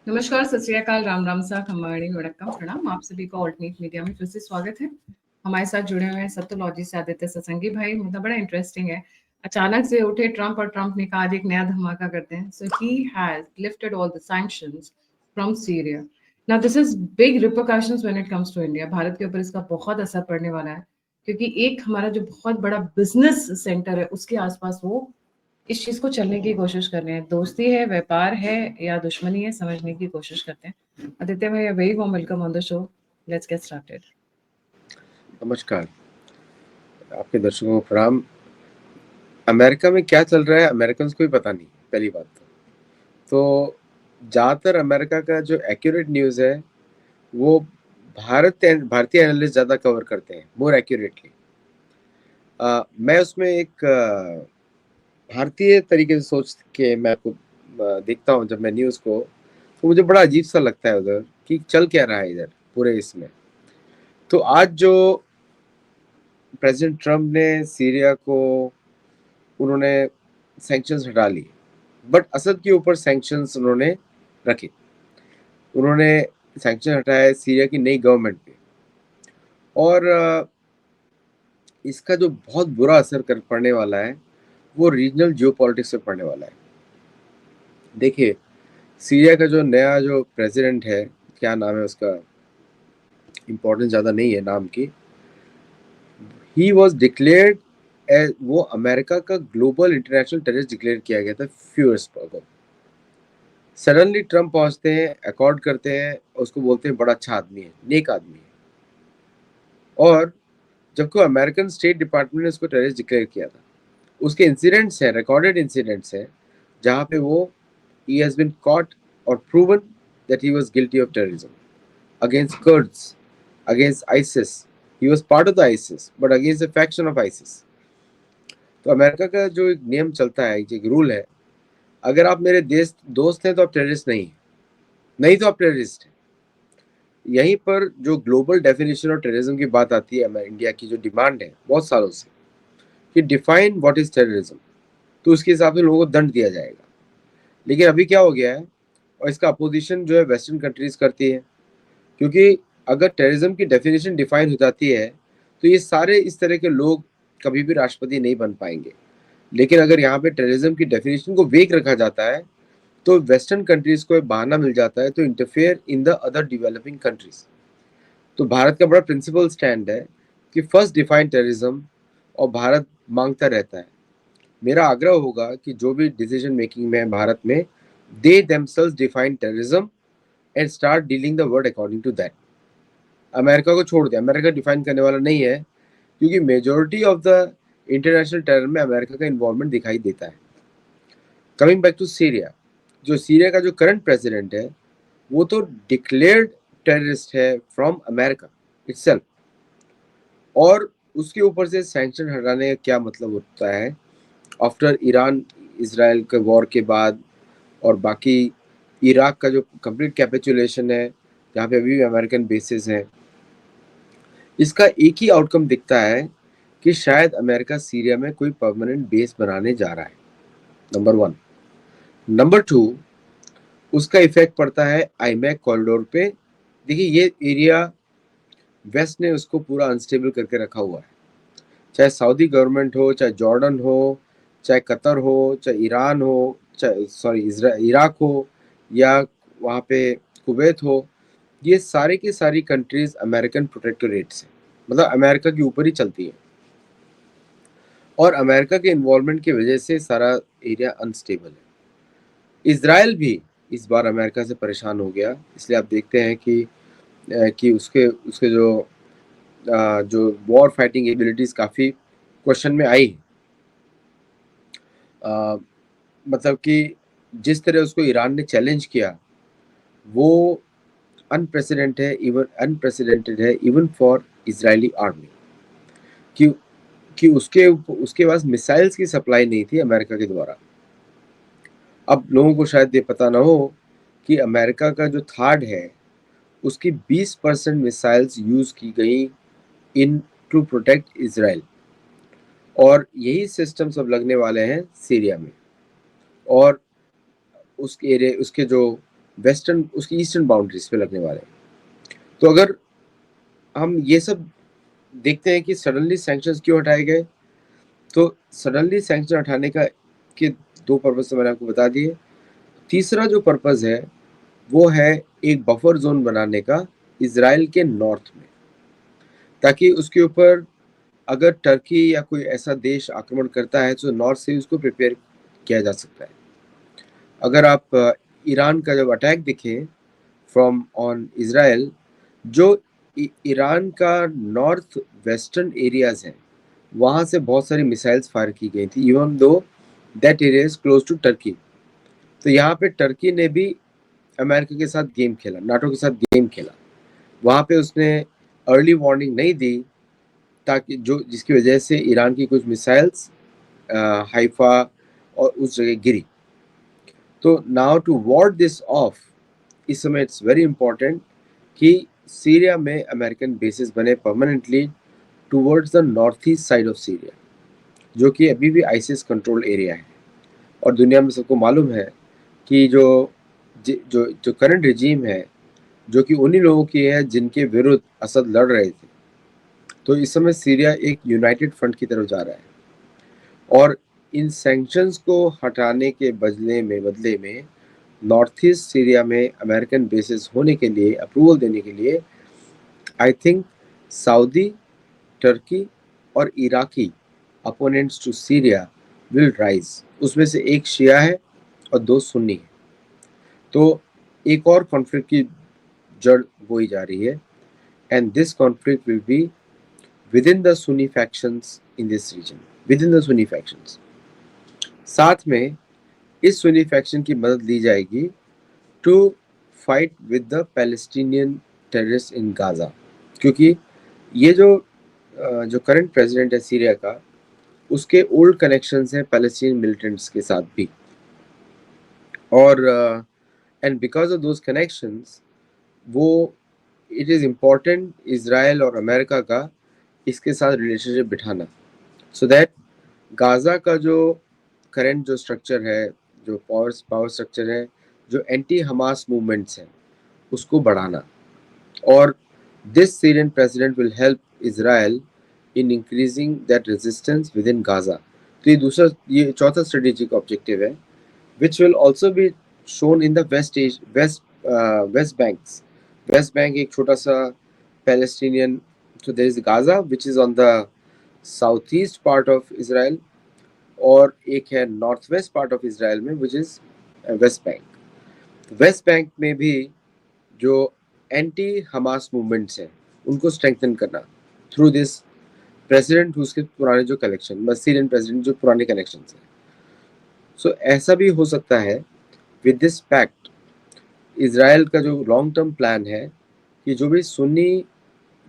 नमस्कार, सत श्री अकाल, राम राम सा, खम्बाणी वड़क्कम, प्रणाम। आप सभी का ऑल्टरनेट मीडिया में फिर से स्वागत है। हमारे साथ जुड़े हुए हैं सत्योलॉजी से आदित्य सत्संगी भाई। मतलब बड़ा इंटरेस्टिंग है। अचानक से उठे ट्रंप और ट्रंप ने कहा आज एक नया धमाका करते हैं। So he has lifted all the sanctions from Syria. Now this is big repercussions when it comes to India. Bharat के ऊपर इसका बहुत असर पड़ने वाला है, क्योंकि एक हमारा जो बहुत बड़ा बिजनेस सेंटर है उसके आसपास वो इस चीज को चलने की कोशिश कर रहे हैं। दोस्ती है, व्यापार है या दुश्मनी है, समझने की कोशिश करते हैं। आदित्य भाई, very warm welcome on the show. Let's get started. नमस्कार, आपके दर्शकों को प्रणाम। अमेरिका में क्या चल रहा है अमेरिकन को ही पता नहीं, पहली बात तो ज़्यादातर अमेरिका का जो एक्यूरेट न्यूज़ है वो भारतीय एनालिस्ट ज़्यादा कवर करते हैं, मोर एक्यूरेटली। मैं उसमें एक भारतीय तरीके से सोच के मैं आपको देखता हूँ। जब मैं न्यूज़ को, तो मुझे बड़ा अजीब सा लगता है उधर कि चल क्या रहा है इधर पूरे इसमें। तो आज जो प्रेसिडेंट ट्रम्प ने सीरिया को उन्होंने सैंक्शंस हटा लिए, बट असद के ऊपर सैंक्शंस उन्होंने रखे। उन्होंने सैंक्शन हटाए सीरिया की नई गवर्नमेंट पे, और इसका जो बहुत बुरा असर कर पड़ने वाला है वो रीजनल जियोपॉलिटिक्स पे पड़ने वाला है। देखिए, सीरिया का जो नया जो प्रेसिडेंट है, क्या नाम है उसका, इम्पोर्टेंस ज़्यादा नहीं है नाम की। ही वॉज डिक्लेयर्ड एज, वो अमेरिका का ग्लोबल इंटरनेशनल टेररिस्ट डिक्लेयर किया गया था few years ago. Suddenly Trump पहुंचते हैं, अकॉर्ड करते हैं, उसको बोलते हैं बड़ा अच्छा आदमी है, नेक आदमी है। और जबकि अमेरिकन स्टेट डिपार्टमेंट ने उसको टेररिस्ट डिक्लेयर किया था, उसके इंसिडेंट्स हैं, रिकॉर्डेड इंसिडेंट्स हैं, जहां पे वो he has been caught or proven that he was guilty of terrorism against Kurds, against ISIS. He was part of the ISIS, but against a faction of ISIS. तो America का जो एक नियम चलता है, एक रूल है, अगर आप मेरे देश दोस्त हैं तो आप टेररिस्ट नहीं, नहीं तो आप टेररिस्ट हैं। यहीं पर जो ग्लोबल डेफिनेशन ऑफ टेररिज्म की बात आती है, इंडिया की जो डिमांड है बहुत सालों से कि डिफाइन व्हाट इज टेररिज्म, तो उसके हिसाब से लोगों को दंड दिया जाएगा। लेकिन अभी क्या हो गया है, और इसका अपोजिशन जो है वेस्टर्न कंट्रीज करती है, क्योंकि अगर टेररिज्म की डेफिनेशन डिफाइन हो जाती है तो ये सारे इस तरह के लोग कभी भी राष्ट्रपति नहीं बन पाएंगे। लेकिन अगर यहाँ पे टेररिज्म की डेफिनेशन को वेग रखा जाता है तो वेस्टर्न कंट्रीज को एक बहाना मिल जाता है तो interfere in the other developing countries. तो भारत का बड़ा प्रिंसिपल स्टैंड है कि फर्स्ट डिफाइन टेररिज्म, और भारत मांगता रहता है। मेरा आग्रह होगा कि जो भी डिसीजन मेकिंग में है भारत में, they themselves define terrorism and start dealing the word according to that. America को छोड़ दे, अमेरिका डिफाइन करने वाला नहीं है, क्योंकि majority of the international terror में अमेरिका का इन्वॉल्वमेंट दिखाई देता है। कमिंग बैक टू सीरिया, जो सीरिया का जो करंट प्रेसिडेंट है वो तो डिक्लेयर्ड टेररिस्ट है फ्रॉम अमेरिका इटसेल्फ, और उसके ऊपर से सैंक्शन हटाने का क्या मतलब होता है आफ्टर ईरान इसराइल के वॉर के बाद, और बाकी इराक का जो कंप्लीट कैपिचुलेशन है जहाँ पे अभी भी अमेरिकन बेसिस हैं। इसका एक ही आउटकम दिखता है कि शायद अमेरिका सीरिया में कोई परमानेंट बेस बनाने जा रहा है, नंबर वन। नंबर टू, उसका इफेक्ट पड़ता है आईमैक कॉरिडोर पे। देखिए, ये एरिया वेस्ट ने उसको पूरा अनस्टेबल करके रखा हुआ है, चाहे सऊदी गवर्नमेंट हो, चाहे जॉर्डन हो, चाहे कतर हो, चाहे ईरान हो, चाहे इराक हो, या वहाँ पे कुवैत हो। ये सारे की सारी कंट्रीज अमेरिकन प्रोटेक्टोरेट्स हैं, मतलब अमेरिका के ऊपर ही चलती है, और अमेरिका के इन्वॉल्वमेंट की वजह से सारा एरिया अनस्टेबल है। इसराइल भी इस बार अमेरिका से परेशान हो गया, इसलिए आप देखते हैं कि उसके उसके जो वॉर फाइटिंग एबिलिटीज काफ़ी क्वेश्चन में आई। मतलब कि जिस तरह उसको ईरान ने चैलेंज किया वो अनप्रेसिडेंटेड है इवन फॉर इजरायली आर्मी, कि उसके पास मिसाइल्स की सप्लाई नहीं थी अमेरिका के द्वारा। अब लोगों को शायद ये पता ना हो कि अमेरिका का जो थार्ड है उसकी 20% मिसाइल्स यूज़ की गई इन टू प्रोटेक्ट इसराइल, और यही सिस्टम सब लगने वाले हैं सीरिया में। और उसके जो वेस्टर्न उसकी ईस्टर्न बाउंड्रीज पे लगने वाले हैं। तो अगर हम ये सब देखते हैं कि सडनली सैंक्शंस क्यों हटाए गए, तो सडनली सैंक्शन हटाने का के दो पर्पज तो मैंने आपको बता दिए। तीसरा जो पर्पज है वो है एक बफर जोन बनाने का इजराइल के नॉर्थ में, ताकि उसके ऊपर अगर टर्की या कोई ऐसा देश आक्रमण करता है तो नॉर्थ से उसको प्रिपेयर किया जा सकता है। अगर आप ईरान का जब अटैक देखें फ्रॉम ऑन इजराइल, जो ईरान का नॉर्थ वेस्टर्न एरियाज हैं वहाँ से बहुत सारी मिसाइल्स फायर की गई थी, even though that area is close to Turkey. तो यहाँ पे टर्की ने भी अमेरिका के साथ गेम खेला, नाटो के साथ गेम खेला। वहाँ पे उसने अर्ली वार्निंग नहीं दी, ताकि जो जिसकी वजह से ईरान की कुछ मिसाइल्स हाइफा और उस जगह गिरी। तो now to ward this off, इस समय इट्स वेरी इंपॉर्टेंट कि सीरिया में अमेरिकन बेसिस बने permanently towards the north east side of Syria, जो कि अभी भी आईसिस कंट्रोल एरिया है। और दुनिया में सबको मालूम है कि जो जो जो करंट रिजीम है, जो कि उन्हीं लोगों की है जिनके विरुद्ध असद लड़ रहे थे। तो इस समय सीरिया एक यूनाइटेड फ्रंट की तरफ जा रहा है, और इन सैंक्शंस को हटाने के बदले में नॉर्थ ईस्ट सीरिया में अमेरिकन बेसिस होने के लिए अप्रूवल देने के लिए आई थिंक सऊदी, टर्की और Iraqi opponents to Syria will rise. उसमें से एक शिया है और दो सुन्नी है। तो एक और कॉन्फ्लिक्ट की जड़ बोई जा रही है, and this conflict will be within the Sunni factions in this region, within the Sunni factions. साथ में इस सुन्नी फैक्शन की मदद ली जाएगी to fight with the Palestinian terrorist in Gaza, क्योंकि ये जो करंट प्रेसिडेंट है सीरिया का, उसके ओल्ड कनेक्शंस हैं पैलेस्टीनियन मिलिटेंट्स के साथ भी। और and because of those connections वो इट इज़ इम्पॉर्टेंट इजराइल और अमेरिका का इसके साथ रिलेशनशिप बिठाना, सो दैट गाजा का जो करंट जो स्ट्रक्चर है, जो पावर स्ट्रक्चर है, जो एंटी हमास मूवमेंट्स हैं, उसको बढ़ाना। और this Syrian president will help Israel in increasing that resistance with in Gaza. तो ये चौथा स्ट्रेटेजिक ऑब्जेक्टिव है, which will also be shown in the West Banks. West Bank एक छोटा सा Palestinian, so there is Gaza which is on the southeast part of Israel, और एक है northwest part of Israel में which is West Bank. West Bank में भी जो एंटी हमास मूवमेंट्स हैं उनको स्ट्रेंथन करना थ्रू दिस प्रेसिडेंट, उसके पुराने जो कनेक्शन, सीरियन प्रेसिडेंट जो पुराने कनेक्शंस हैं। सो ऐसा भी हो सकता है विद दिस पैक्ट, इजराइल का जो लॉन्ग टर्म प्लान है कि जो भी सुन्नी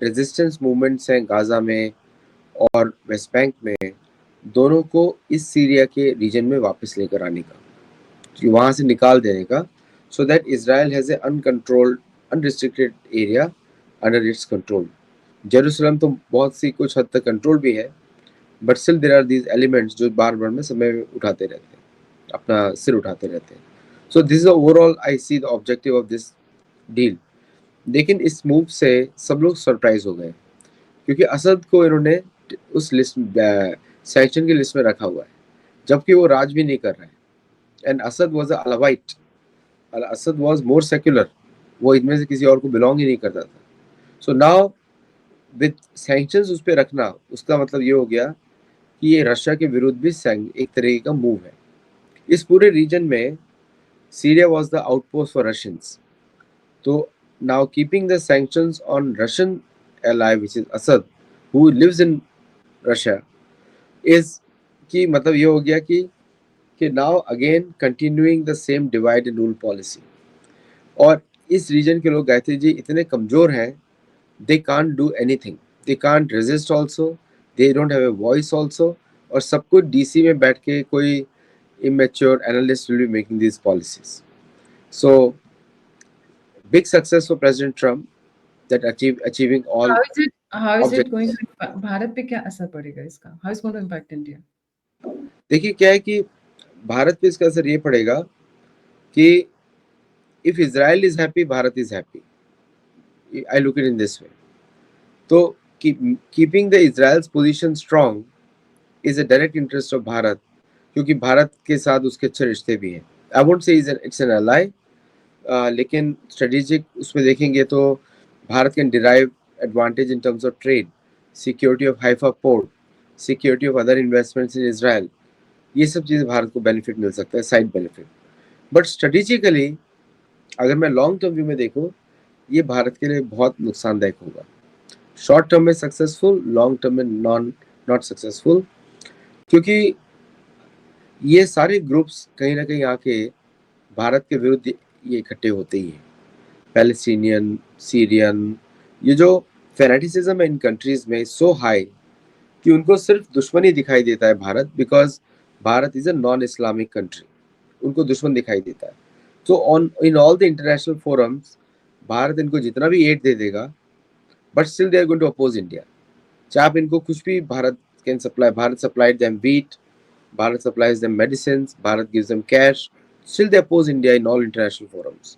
रेजिस्टेंस मूवमेंट्स हैं गाजा में और वेस्ट बैंक में, दोनों को इस सीरिया के रीजन में वापस लेकर आने का, वहाँ से निकाल देने का, so that Israel has a uncontrolled unrestricted area under its control. Jerusalem तो बहुत सी कुछ हद तक कंट्रोल भी है, but still there are these elements जो बार बार में समय उठाते रहते हैं, अपना सिर उठाते रहते हैं। So this is overall I see the objective of this deal. लेकिन इस मूव से सब लोग सरप्राइज हो गए, क्योंकि असद को इन्होंने उस लिस्ट सैंक्शन की लिस्ट में रखा हुआ है, जबकि वो राज भी नहीं कर रहा है। And Assad was a Alawite, Assad was more secular, वो इनमें से किसी और को बिलोंग ही नहीं करता था। सो नाउ विद सैंक्शंस उस पर रखना, उसका मतलब ये हो गया कि ये रशिया के विरुद्ध भी एक तरीके का मूव है। इस पूरे रीजन में Syria was the outpost for Russians. तो now keeping the sanctions on Russian ally which is Assad who lives in Russia is कि मतलब ये हो गया कि now again continuing the same divide and rule policy. और इस रीजन के लोग गायत्री जी इतने कमजोर हैं, they can't do anything, they can't resist also, they don't have a voice also, और सब कुछ डीसी में बैठ के कोई immature analysts will be making these policies. So big success for President Trump that achieving all how is it going objectives. to Bharat पे क्या असर पड़ेगा इसका? How is going to impact India? देखिए क्या है कि भारत पे इसका असर ये पड़ेगा कि if Israel is happy, Bharat is happy. I look it in this way. तो keeping the Israel's position strong is a direct interest of Bharat, क्योंकि भारत के साथ उसके अच्छे रिश्ते भी हैं. I won't say it's an ally, लेकिन स्ट्रेटेजिक उसमें देखेंगे तो Bharat can derive advantage in terms of trade, security of Haifa port, security of other investments in Israel. ये सब चीज़ें भारत को बेनिफिट मिल सकता है, साइड बेनिफिट. बट स्ट्रेटेजिकली अगर मैं लॉन्ग टर्म व्यू में देखूँ, ये भारत के लिए बहुत नुकसानदायक होगा. शॉर्ट टर्म में सक्सेसफुल, लॉन्ग टर्म में नॉट सक्सेसफुल, क्योंकि ये सारे ग्रुप्स कहीं ना कहीं आके भारत के विरुद्ध ये इकट्ठे होते ही हैं. पैलेस्टीनियन, सीरियन, ये जो फेनेटिसिज्म है इन कंट्रीज में सो हाई कि उनको सिर्फ दुश्मनी दिखाई देता है Bharat, because Bharat is a non Islamic country. उनको दुश्मन दिखाई देता है. तो on in all the international forums Bharat इनको जितना भी एड दे देगा, but still they are going to oppose India. चाहे आप इनको कुछ भी, Bharat can supply, Bharat supplied them wheat, Bharat supplies them medicines, Bharat gives them cash, still they oppose India in all international forums.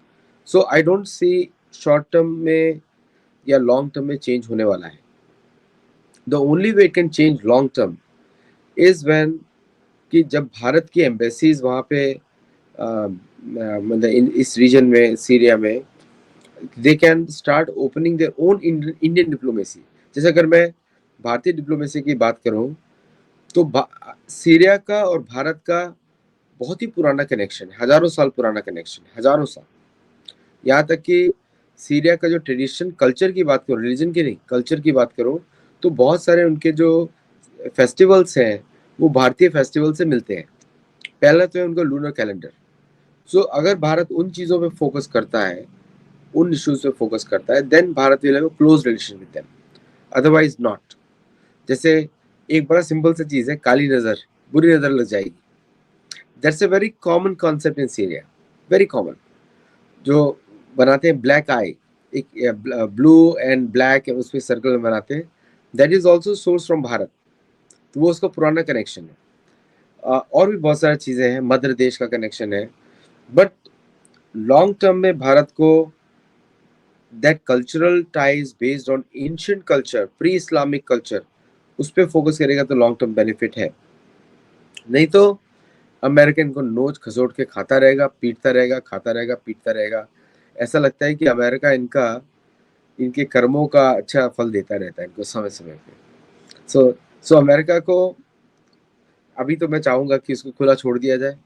So I don't see short term में या long term में change होने वाला है. The only way it can change long term is when कि जब भारत की embassies वहाँ पे मतलब इस region में, सीरिया में, they can start opening their own Indian diplomacy. जैसे अगर मैं भारतीय डिप्लोमेसी की बात करूँ तो सीरिया का और भारत का बहुत ही पुराना कनेक्शन है, हजारों साल पुराना कनेक्शन है, हजारों साल. यहाँ तक कि सीरिया का जो ट्रेडिशन, कल्चर की बात करो, रिलीजन की नहीं, कल्चर की बात करो, तो बहुत सारे उनके जो फेस्टिवल्स हैं वो भारतीय फेस्टिवल से मिलते हैं. पहला तो है उनका लूनर कैलेंडर. सो अगर भारत उन चीज़ों पे फोकस करता है, उन इश्यूज पे फोकस करता है, then Bharat will have a close relation with them, otherwise not. जैसे एक बड़ा सिंपल सा चीज़ है, काली नज़र, बुरी नज़र लग जाएगी. That's a very common concept in Syria, very common. जो बनाते हैं ब्लैक आई, एक ब्लू एंड ब्लैक उसमें सर्कल बनाते हैं, that is also source from Bharat. तो वो उसका पुराना कनेक्शन है. और भी बहुत सारी चीज़ें हैं, मध्य देश का कनेक्शन है. बट लॉन्ग टर्म में भारत को that cultural ties based on ancient culture, pre Islamic culture, उस पर फोकस करेगा तो लॉन्ग टर्म बेनिफिट है. नहीं तो अमेरिकन को नोच खसोट के खाता रहेगा, पीटता रहेगा, खाता रहेगा, पीटता रहेगा. ऐसा लगता है कि अमेरिका इनके कर्मों का अच्छा फल देता रहता है इनको समय समय पे. सो अमेरिका को अभी तो मैं चाहूँगा कि इसको खुला छोड़ दिया जाए,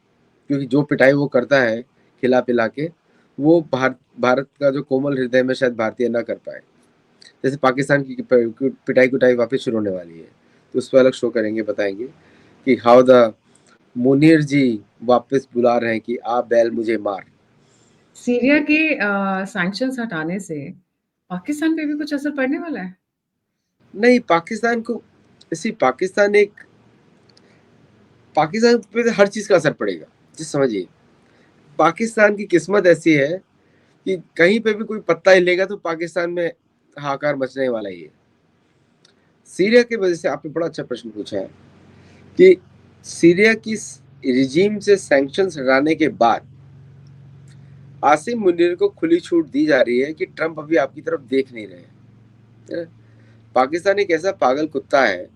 क्योंकि जो पिटाई वो करता है खिला पिला के, वो भारत का जो कोमल हृदय में शायद भारतीय ना कर पाए. जैसे पाकिस्तान की पिटाई कुटाई वापस शुरू होने वाली है, तो उस पर अलग शो करेंगे, बताएंगे कि हाउ द मुनीर जी वापस बुला रहे हैं कि आ बैल मुझे मार. सीरिया के सैंक्शंस हटाने से पाकिस्तान पे भी कुछ असर पड़ने वाला है? नहीं, पाकिस्तान को, इसी पाकिस्तान पे हर चीज का असर पड़ेगा. जिस समझिए, पाकिस्तान की किस्मत ऐसी है कि कहीं पे भी कोई पत्ता हिलेगा तो पाकिस्तान में हाहाकार मचने वाला ही है. सीरिया की वजह से आपने बड़ा अच्छा प्रश्न पूछा है कि सीरिया की रिजीम से सैंक्शंस हटाने के बाद आसिम मुनीर को खुली छूट दी जा रही है कि ट्रंप अभी आपकी तरफ देख नहीं रहे. पाकिस्तान एक ऐसा पागल कुत्ता है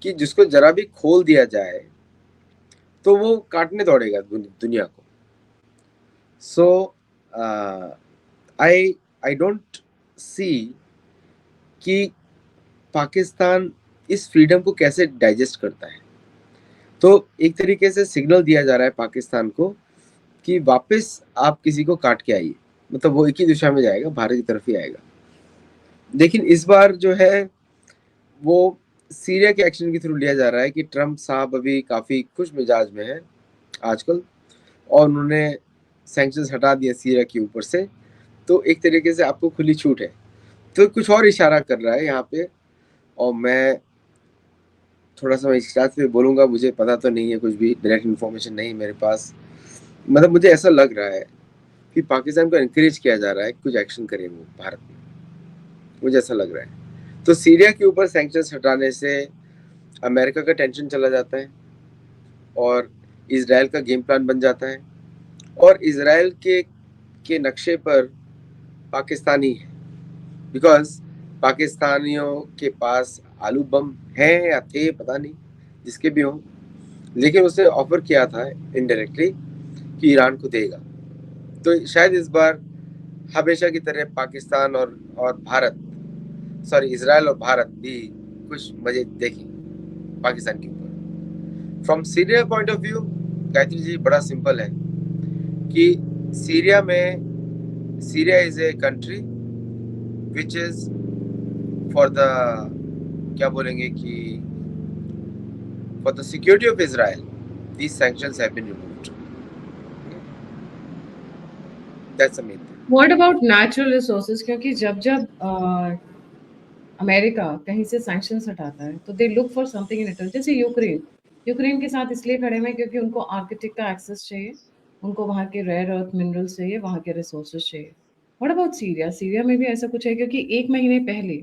कि जिसको जरा भी खोल दिया जाए तो वो काटने दौड़ेगा दुनिया को. सो आई डोंट सी कि पाकिस्तान इस फ्रीडम को कैसे डाइजेस्ट करता है. तो एक तरीके से सिग्नल दिया जा रहा है पाकिस्तान को कि वापस आप किसी को काट के आइए, मतलब वो एक ही दिशा में जाएगा, भारत की तरफ ही आएगा. लेकिन इस बार जो है वो सीरिया के एक्शन के थ्रू लिया जा रहा है कि ट्रंप साहब अभी काफ़ी खुश मिजाज में हैं आजकल, और उन्होंने सैंक्शंस हटा दिया सीरिया के ऊपर से. तो एक तरीके से आपको खुली छूट है. तो कुछ और इशारा कर रहा है यहाँ पे, और मैं थोड़ा सा इस से बोलूँगा, मुझे पता तो नहीं है, कुछ भी डायरेक्ट इन्फॉर्मेशन नहीं मेरे पास. मतलब मुझे ऐसा लग रहा है कि पाकिस्तान को एनकरेज किया जा रहा है कुछ एक्शन करे वो भारत में, मुझे ऐसा लग रहा है. तो सीरिया के ऊपर सैंक्शंस हटाने से अमेरिका का टेंशन चला जाता है और इजराइल का गेम प्लान बन जाता है. और इजराइल के के नक्शे पर पाकिस्तानी है, बिकॉज पाकिस्तानियों के पास आलू बम हैं या थे पता नहीं, जिसके भी हों, लेकिन उसने ऑफर किया था इनडायरेक्टली कि ईरान को देगा। तो शायद इस बार हमेशा की तरह पाकिस्तान और भारत, सॉरी इजराइल और भारत भी कुछ मजे देखें पाकिस्तान के ऊपर। From Syria point of view Gayatri ji बड़ा सिंपल है कि Syria is a country which is for the, क्या बोलेंगे कि for the security of Israel, these sanctions have been removed. That's the main thing. What about natural resources? क्योंकि जब जब America कहीं से सैंक्शंस हटाता है तो they look for something in return. जैसे यूक्रेन के साथ इसलिए खड़े हैं क्योंकि उनको आर्कटिक का एक्सेस चाहिए, उनको वहाँ के रेयर अर्थ मिनरल्स चाहिए, वहाँ के रिसोर्सेज चाहिए। What about Syria? सीरिया में भी ऐसा कुछ है? क्योंकि 1 महीने पहले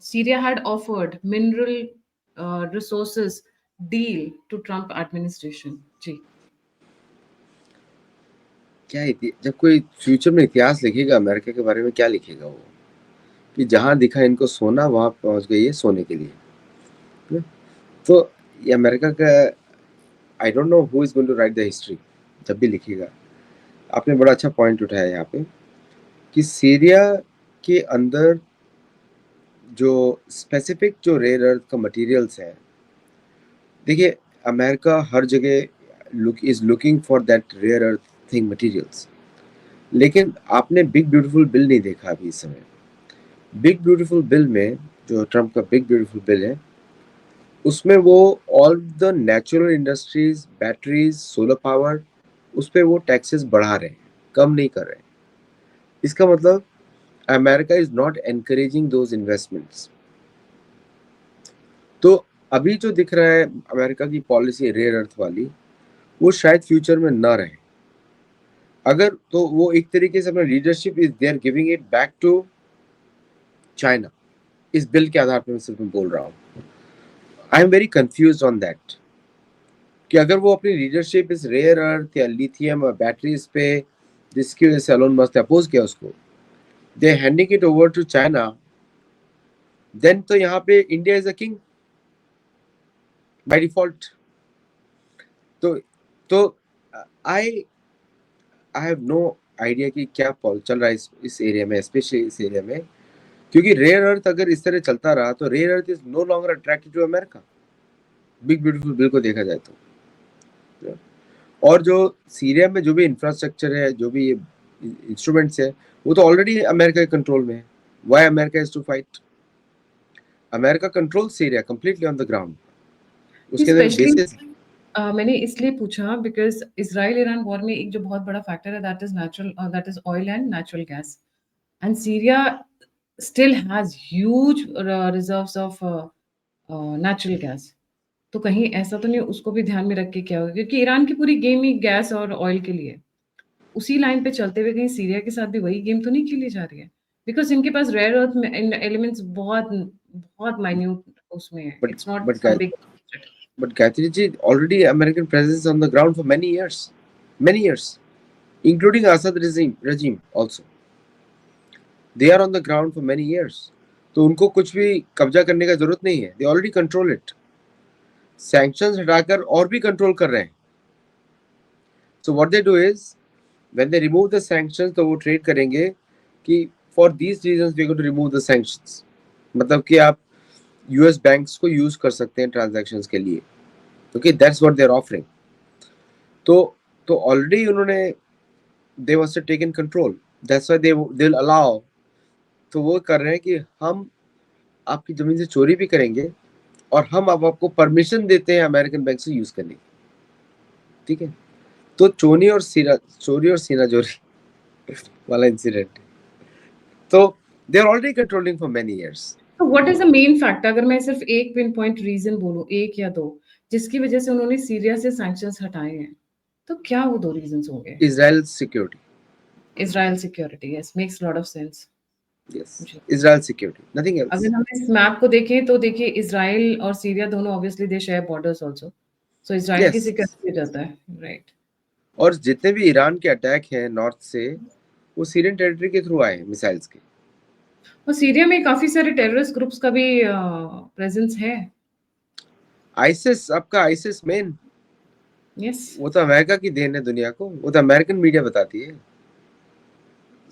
Syria had offered mineral resources deal to Trump administration. जी। क्या जब कोई फ्यूचर में इतिहास लिखेगा अमेरिका के बारे में, क्या लिखेगा वो कि जहां दिखा इनको सोना वहां पहुंच गई है सोने के लिए। तो ये अमेरिका का, I don't know who is going to write the history जब भी लिखेगा। आपने बड़ा अच्छा पॉइंट उठाया यहाँ पे कि सीरिया के अंदर जो स्पेसिफिक जो रेयर अर्थ का मटेरियल्स है, देखिए अमेरिका हर जगह is looking for that rare earth thing materials, लेकिन आपने बिग ब्यूटीफुल बिल नहीं देखा अभी इस समय। बिग ब्यूटीफुल बिल में, जो ट्रम्प का बिग ब्यूटीफुल बिल है, उसमें वो all the natural industries, batteries, solar power, उस पर वो टैक्सेस बढ़ा रहे हैं, कम नहीं कर रहे हैं। इसका मतलब America is not encouraging those investments. तो अभी जो दिख रहा है अमेरिका की पॉलिसी रेयर अर्थ वाली, वो शायद फ्यूचर में ना रहे। अगर तो वो एक तरीके से अपना leadership is they are giving it back to China. इस बिल के आधार पर मैं सिर्फ बोल रहा हूँ। I am very confuse on that कि अगर वो अपनी लीडरशिप इस रेयर अर्थ या लिथियम और बैटरीज पे, जिसकी वजह से एलोन मस्क ने अपोज किया उसको, they handing it over to China, then तो यहाँ पे India is a king by default. तो आई हैव नो आइडिया कि क्या चल रहा है इस एरिया में, स्पेशली इस एरिया में, क्योंकि रेयर अर्थ अगर इस तरह चलता रहा तो rare earth is no longer attracted to America, big beautiful bill को देखा जाए तो। और जो सीरिया में जो भी इंफ्रास्ट्रक्चर है, जो भी इंस्ट्रूमेंट्स है, वो तो ऑलरेडी अमेरिका के कंट्रोल में है। Why America is to fight? America control Syria completely on the ground, उसके अंदर स्पेशली बेसिस। मैंने इसलिए पूछा बिकॉज इजराइल ईरान वॉर में एक जो बहुत बड़ा फैक्टर है that is oil and natural gas, and Syria still has huge reserves of natural gas. तो कहीं ऐसा तो नहीं उसको भी ध्यान में रख के क्या होगा? क्योंकि ईरान की पूरी गेम ही गैस और ऑयल के लिए, उसी लाइन पे चलते हुए कहीं सीरिया के साथ भी वही गेम तो नहीं खेली जा रही है? बिकॉज इनके पास रेयर अर्थ एलिमेंट्स बहुत बहुत माइन्यूट उसमें है, but it's not but some big. but Gayatri ji, already American presence on the ground for many years, including Assad regime also. They are on the ground for many years. तो उनको कुछ भी कब्जा करने का जरूरत नहीं है, they already control it. Sanctions हटाकर और भी कंट्रोल कर रहे हैं। So what they do is when they remove the sanctions, तो वो ट्रेड करेंगे कि for these reasons we are going to remove the sanctions। मतलब कि आप यूएस बैंक्स को यूज कर सकते हैं ट्रांजैक्शंस के लिए, okay, that's what they are offering. तो ऑलरेडी उन्होंने they was taken control, that's why they will allow. तो वो कर रहे हैं कि हम आपकी जमीन से चोरी भी करेंगे और हम अब आपको परमिशन देते हैं अमेरिकन बैंक से यूज करने की, ठीक है। तो चोरी और सीना जोरी वाला इंसिडेंट, तो they are already controlling for many years. तो what is the main factor? अगर मैं सिर्फ एक पिन पॉइंट रीजन बोलूं, एक या दो, जिसकी वजह से उन्होंने सीरिया से सैंक्शंस हटाए हैं, तो क्या वो दो रीजंस होंगे? Israel security. Israel security, yes, makes lot of sense. Yes, जी। इजराइल सिक्योरिटी, नथिंग अगर एल्स। हम इस मैप को देखें तो देखिए इजराइल और सीरिया दोनों obviously they share borders also, so Israel की यस, सिक्योरिटी जाता है, राइट? और जितने भी ईरान के अटैक हैं नॉर्थ से, वो सीरियन टेरिटरी के थ्रू आए मिसाइल्स के। और सीरिया में काफी सारे टेररिस्ट ग्रुप्स का भी प्रेजेंस है। आईसिस, आपका आईसिस मेन, यस। वो तो अमेरिका की देन है दुनिया को, वो तो अमेरिकन मीडिया बताती है।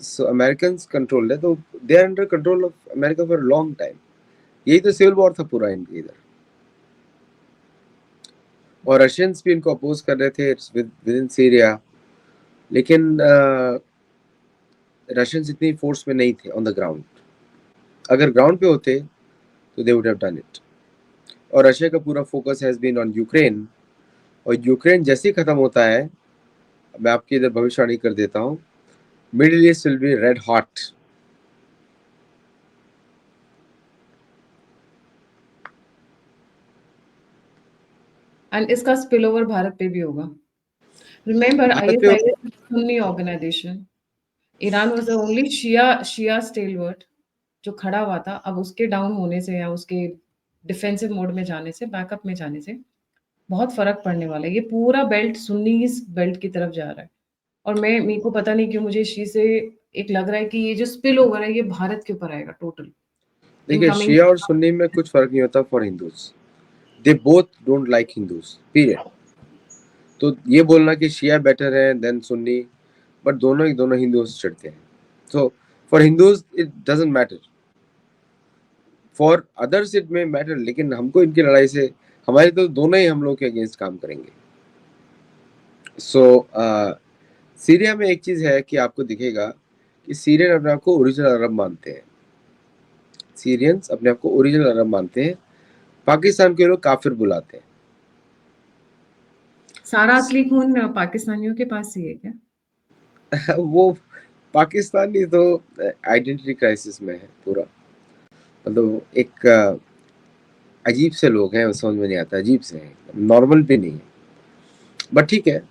सो अमेरिकन कंट्रोल है, तो they are under control of America for long time. यही तो सिविल वॉर था पूरा इनके इधर, और रशियंस भी इनको अपोज कर रहे थे विद इन सीरिया, लेकिन रशियंस इतनी फोर्स में नहीं थे ऑन द ग्राउंड। अगर ग्राउंड पे होते तो they would have done it. और रशिया का पूरा focus has been on Ukraine, और यूक्रेन जैसे ही खत्म होता है, मैं आपकी इधर भविष्यवाणी कर देता हूँ, Middle East will be red hot. And इसका स्पिल ओवर भारत पे भी होगा। रिमेंबर भारत पे ISIS Sunni organisation, Iran was the only Shia stalwart जो खड़ा हुआ था। अब उसके डाउन होने से या उसके डिफेंसिव मोड में जाने से, बैकअप में जाने से बहुत फर्क पड़ने वाला है। ये पूरा बेल्ट सुन्नी बेल्ट की तरफ जा रहा है। और मेरे को पता नहीं क्यों मुझे इस चीज से एक लग रहा है कि ये जो स्पिल ओवर है ये भारत के ऊपर आएगा टोटल देखिए, इनकमिंग। शिया और सुन्नी में कुछ फर्क नहीं होता for Hindus. They both don't like Hindus, period. तो ये बोलना कि शिया बेटर है देन सुन्नी, बट दोनों ही दोनों हिंदूज चढ़ते हैं। तो for Hindus it doesn't matter, for others it may matter, लेकिन हमको इनकी लड़ाई से, हमारे तो दोनों ही हम लोग के अगेंस्ट काम करेंगे। सो सीरिया में एक चीज है कि आपको दिखेगा कि सीरियन अपने आप को ओरिजिनल अरब मानते हैं। सीरियंस अपने आप को ओरिजिनल अरब मानते हैं, पाकिस्तान के लोग काफिर बुलाते हैं। सारा असली खून पाकिस्तानियों के पास ही है क्या? वो पाकिस्तानी तो आइडेंटिटी क्राइसिस में है पूरा, मतलब एक अजीब से लोग हैं, समझ में नहीं आता, अजीब से हैं, नॉर्मल भी नहीं है, बट ठीक है,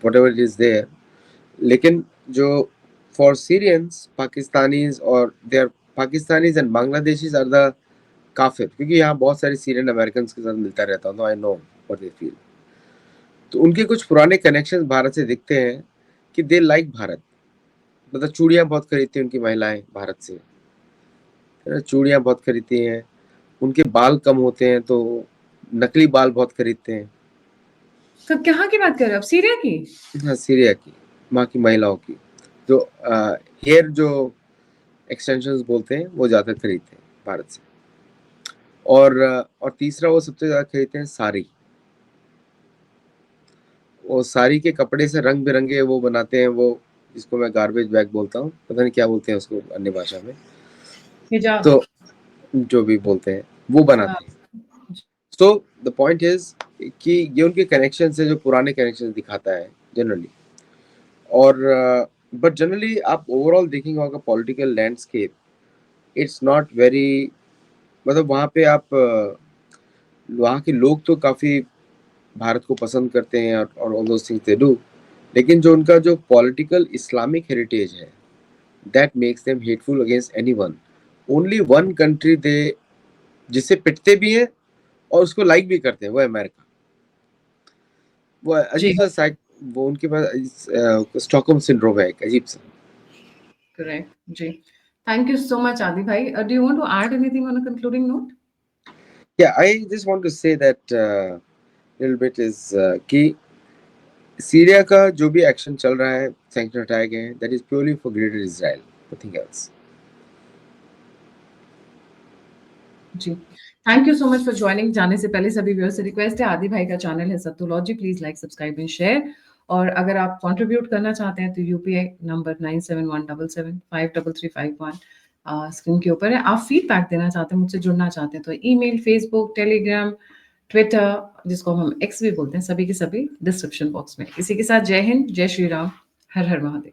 whatever it is there. लेकिन जो फॉर सीरियंस, पाकिस्तानीज और they are Pakistanis and Bangladeshis are the काफिर, क्योंकि यहाँ बहुत सारे सीरियन अमेरिकन के साथ मिलता रहता हूँ, तो I know what they feel. तो उनके कुछ पुराने कनेक्शंस भारत से दिखते हैं कि दे लाइक भारत, मतलब चूड़ियाँ बहुत खरीदती हैं उनकी महिलाएं भारत से, है ना, चूड़ियाँ बहुत खरीदती हैं, उनके बाल कम होते हैं तो नकली बाल बहुत खरीदते हैं। कब कहाँ की बात कर रहे हो आप? सीरिया की? हाँ, सीरिया की, वहाँ की महिलाओं की, जो हेयर जो एक्सटेंशंस बोलते हैं वो ज़्यादा खरीदते हैं भारत से। और तीसरा वो सबसे ज़्यादा खरीदते हैं साड़ी। वो साड़ी के कपड़े से रंग बिरंगे वो बनाते हैं, वो जिसको मैं गार्बेज बैग बोलता हूँ, पता नहीं क्या बोलते हैं उसको अन्य भाषा में, हिजाब। तो जो भी बोलते हैं वो हाँ। बनाते हैं। सो द पॉइंट इज कि ये उनके कनेक्शन से, जो पुराने कनेक्शन दिखाता है जनरली। और बट जनरली आप ओवरऑल देखेंगे वहाँ का political landscape, it's not very, मतलब वहाँ पे आप वहाँ के लोग तो काफ़ी भारत को पसंद करते हैं, और all those things they do, लेकिन जो उनका जो पॉलिटिकल इस्लामिक हेरिटेज है, that makes them hateful against anyone. Only one country they जिसे पिटते भी हैं और उसको लाइक भी करते हैं, वो है अमेरिका। वो जी। अजीब सा साइक, वो उनके पास स्टॉकहोम सिंड्रोम है एक अजीब सा। Correct ji. Thank you so much Aadi भाई। Do you want to add anything on a concluding note? Yeah I just want to say that little bit is कि सीरिया का जो भी एक्शन चल रहा है, सैंक्शन हटाए गए हैं, that is purely for greater Israel, nothing else. जी। Thank you so much for joining. जाने से पहले सभी व्यूअर्स से रिक्वेस्ट है, आदि भाई का चैनल है Sattology, please like subscribe and share. और अगर आप कंट्रीब्यूट करना चाहते हैं तो यूपीआई नंबर 9717753351 स्क्रीन के ऊपर है। आप फीडबैक देना चाहते हैं, मुझसे जुड़ना चाहते हैं तो ईमेल, फेसबुक, टेलीग्राम, ट्विटर, जिसको हम एक्स भी बोलते हैं, सभी के सभी डिस्क्रिप्शन बॉक्स में। इसी के साथ जय हिंद, जय श्री राम, हर हर महादेव।